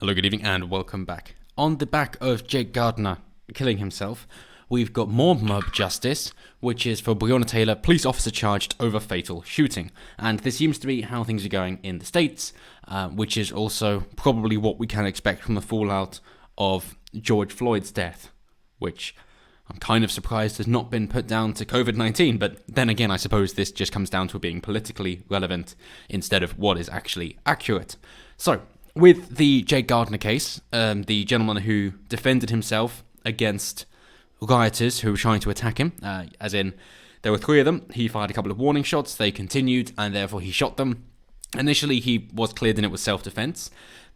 Hello, good evening, and welcome back. On the back of Jake Gardner killing himself, we've got more mob justice, which is for Breonna Taylor, police officer charged over fatal shooting. And this seems to be how things are going in the States, which is also probably what we can expect from the fallout of George Floyd's death, which I'm kind of surprised has not been put down to COVID-19, but then again, I suppose this just comes down to it being politically relevant instead of what is actually accurate. So, with the Jake Gardner case, the gentleman who defended himself against rioters who were trying to attack him, as in there were three of them, he fired a couple of warning shots, they continued, and therefore he shot them. Initially, he was cleared and it was self-defense,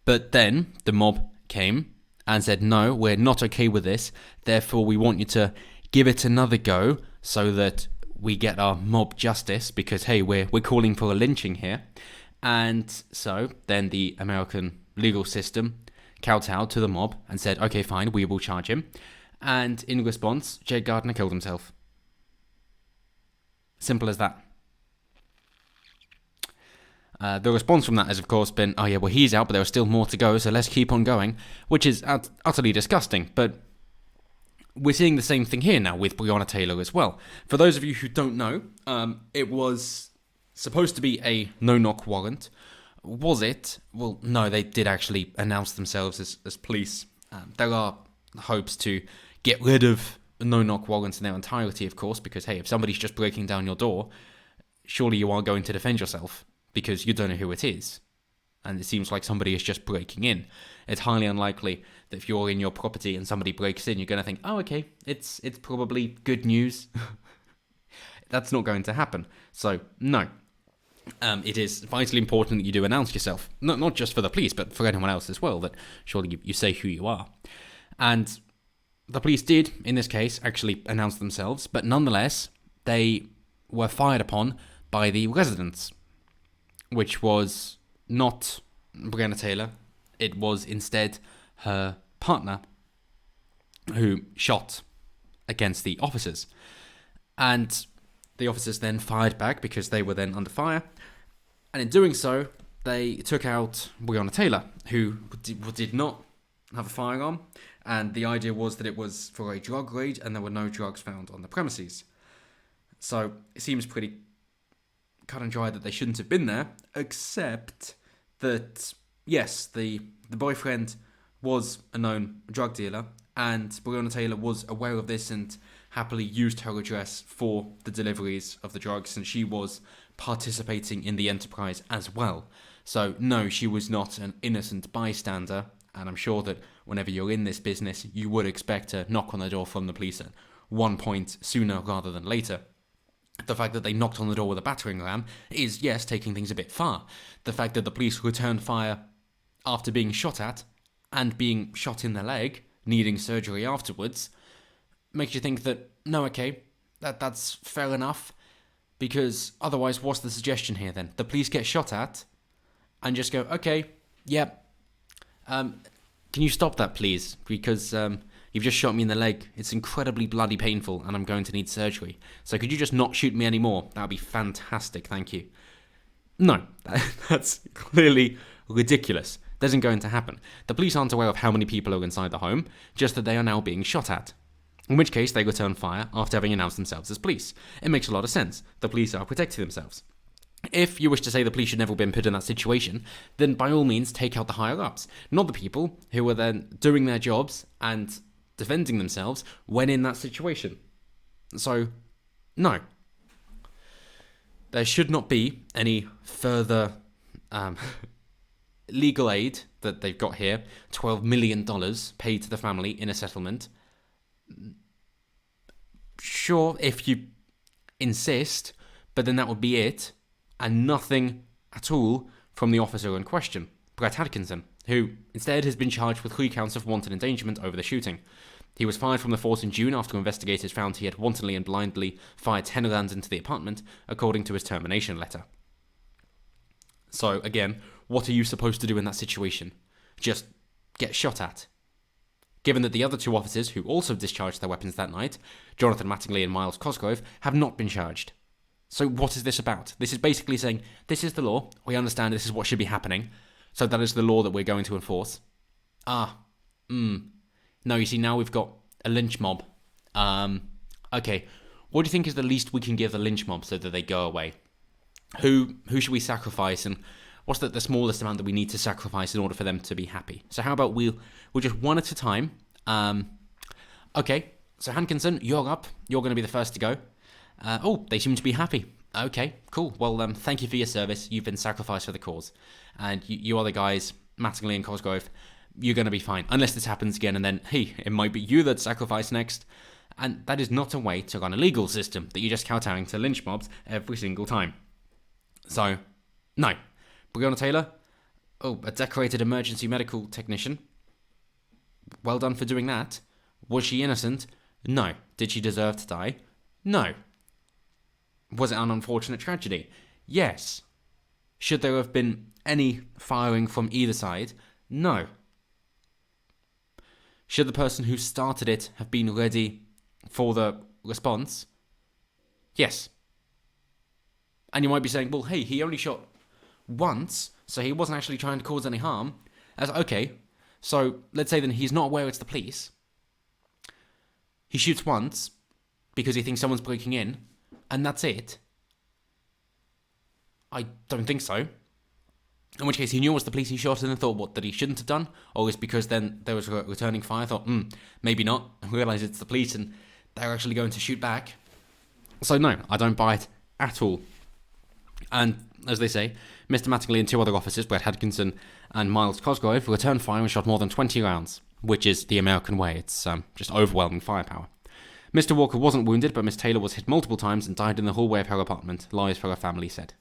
but then the mob came and said, no, we're not okay with this, therefore we want you to give it another go so that we get our mob justice, because, hey, we're calling for a lynching here. And so then the American legal system kowtowed to the mob and said, okay, fine, we will charge him. And in response, Jake Gardner killed himself. Simple as that. The response from that has, of course, been, oh yeah, well, he's out, but there are still more to go, so let's keep on going, which is utterly disgusting. But we're seeing the same thing here now with Breonna Taylor as well. For those of you who don't know, it was supposed to be a no-knock warrant. Was it? Well, no, they did actually announce themselves as police. There are hopes to get rid of no-knock warrants in their entirety, of course, because, hey, if somebody's just breaking down your door, surely you aren't going to defend yourself, because you don't know who it is. And it seems like somebody is just breaking in. It's highly unlikely that if you're in your property and somebody breaks in, you're going to think, oh, okay, it's probably good news. That's not going to happen. So, no. It is vitally important that you do announce yourself, not just for the police, but for anyone else as well, that surely you say who you are. And the police did, in this case, actually announce themselves, but nonetheless, they were fired upon by the residents, which was not Breonna Taylor. It was instead her partner who shot against the officers. And the officers then fired back because they were then under fire. And in doing so, they took out Breonna Taylor, who did not have a firearm. And the idea was that it was for a drug raid and there were no drugs found on the premises. So it seems pretty cut and dry that they shouldn't have been there, except that, yes, the boyfriend was a known drug dealer, and Breonna Taylor was aware of this and happily used her address for the deliveries of the drugs, and she was participating in the enterprise as well. So, no, she was not an innocent bystander, and I'm sure that whenever you're in this business, you would expect to knock on the door from the police at one point sooner rather than later. The fact that they knocked on the door with a battering ram is, yes, taking things a bit far. The fact that the police returned fire after being shot at and being shot in the leg, needing surgery afterwards, makes you think that, no, okay, that's fair enough, because otherwise, what's the suggestion here then? The police get shot at and just go, okay, yeah, can you stop that, please? Because you've just shot me in the leg. It's incredibly bloody painful and I'm going to need surgery. So could you just not shoot me anymore? That would be fantastic, thank you. No, that's clearly ridiculous. That isn't going to happen. The police aren't aware of how many people are inside the home, just that they are now being shot at. In which case, they return fire after having announced themselves as police. It makes a lot of sense. The police are protecting themselves. If you wish to say the police should never have been put in that situation, then by all means take out the higher-ups, not the people who were then doing their jobs and defending themselves when in that situation. So, no. There should not be any further legal aid that they've got here, $12 million paid to the family in a settlement. Sure, if you insist, but then that would be it, and nothing at all from the officer in question, Brett Atkinson, who instead has been charged with 3 counts of wanton endangerment over the shooting. He was fired from the force in June after investigators found he had wantonly and blindly fired 10 rounds into the apartment, according to his termination letter. So, again, what are you supposed to do in that situation? Just get shot at? Given that the other 2 officers, who also discharged their weapons that night, Jonathan Mattingly and Miles Cosgrove, have not been charged. So what is this about? This is basically saying, this is the law, we understand this is what should be happening, so that is the law that we're going to enforce. Ah, no, you see, now we've got a lynch mob. Okay, what do you think is the least we can give the lynch mob so that they go away? Who should we sacrifice, and what's the smallest amount that we need to sacrifice in order for them to be happy? So how about we'll just one at a time. Okay, so Hankinson, you're up. You're going to be the first to go. Oh, they seem to be happy. Okay, cool. Well, thank you for your service. You've been sacrificed for the cause. And you other guys, Mattingly and Cosgrove, you're going to be fine. Unless this happens again, and then, hey, it might be you that's sacrificed next. And that is not a way to run a legal system, that you're just kowtowing to lynch mobs every single time. So, no. Breonna Taylor, oh, a decorated emergency medical technician. Well done for doing that. Was she innocent? No. Did she deserve to die? No. Was it an unfortunate tragedy? Yes. Should there have been any firing from either side? No. Should the person who started it have been ready for the response? Yes. And you might be saying, well, hey, he only shot once, so he wasn't actually trying to cause any harm. As okay, so let's say then he's not aware it's the police. He shoots once because he thinks someone's breaking in, and that's it. I don't think so. In which case, he knew it was the police he shot and then thought, what, that he shouldn't have done? Or is because then there was a returning fire, thought, maybe not, and realised it's the police and they're actually going to shoot back. So no, I don't buy it at all. And, as they say, Mr. Mattingly and two other officers, Brett Hankinson and Miles Cosgrove, returned fire and shot more than 20 rounds, which is the American way. It's just overwhelming firepower. Mr. Walker wasn't wounded, but Miss Taylor was hit multiple times and died in the hallway of her apartment, lawyers for her family said.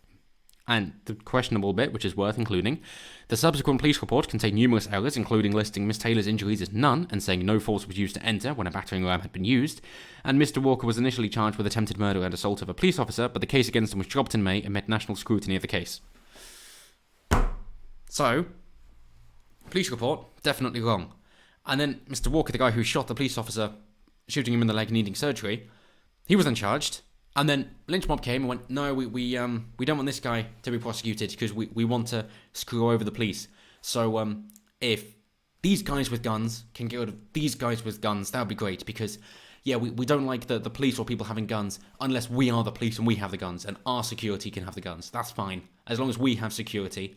And the questionable bit, which is worth including, the subsequent police report contained numerous errors, including listing Miss Taylor's injuries as none and saying no force was used to enter when a battering ram had been used, and Mr. Walker was initially charged with attempted murder and assault of a police officer, but the case against him was dropped in May amid national scrutiny of the case. So, police report, definitely wrong. And then Mr. Walker, the guy who shot the police officer, shooting him in the leg needing surgery, he was then charged. And then lynch mob came and went, no, we don't want this guy to be prosecuted because we want to screw over the police. So if these guys with guns can get rid of these guys with guns, that would be great because, yeah, we don't like the police or people having guns unless we are the police and we have the guns and our security can have the guns. That's fine. As long as we have security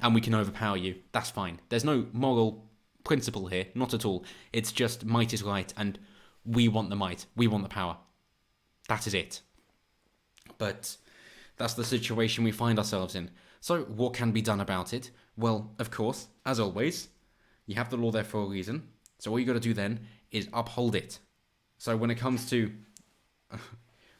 and we can overpower you, that's fine. There's no moral principle here, not at all. It's just might is right and we want the might. We want the power. That is it. But that's the situation we find ourselves in. So what can be done about it? Well, of course, as always, you have the law there for a reason. So all you got to do then is uphold it. So when it comes to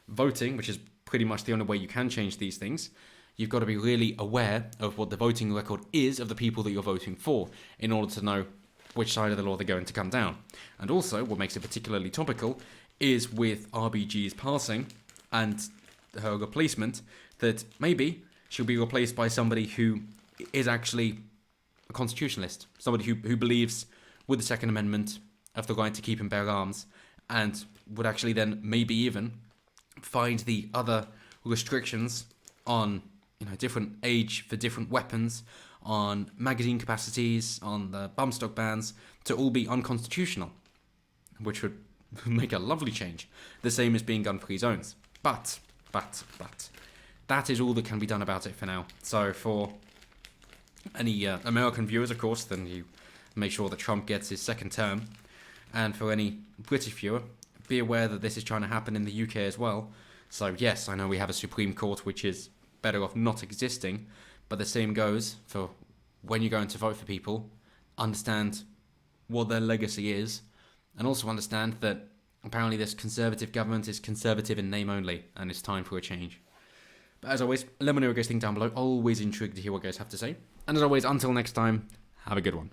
voting, which is pretty much the only way you can change these things, you've got to be really aware of what the voting record is of the people that you're voting for in order to know which side of the law they're going to come down. And also, what makes it particularly topical is with RBG's passing and her replacement, that maybe she'll be replaced by somebody who is actually a constitutionalist, somebody who believes with the Second Amendment of the right to keep and bear arms, and would actually then maybe even find the other restrictions on different age for different weapons, on magazine capacities, on the bump stock bans, to all be unconstitutional, which would make a lovely change. The same as being gun-free zones. But that is all that can be done about it for now. So for any American viewers, of course, then you make sure that Trump gets his second term. And for any British viewer, be aware that this is trying to happen in the UK as well. So yes, I know we have a Supreme Court which is better off not existing, but the same goes for when you're going to vote for people, understand what their legacy is, and also understand that apparently this Conservative government is Conservative in name only, and it's time for a change. But as always, let me know what you guys think down below. Always intrigued to hear what you guys have to say. And as always, until next time, have a good one.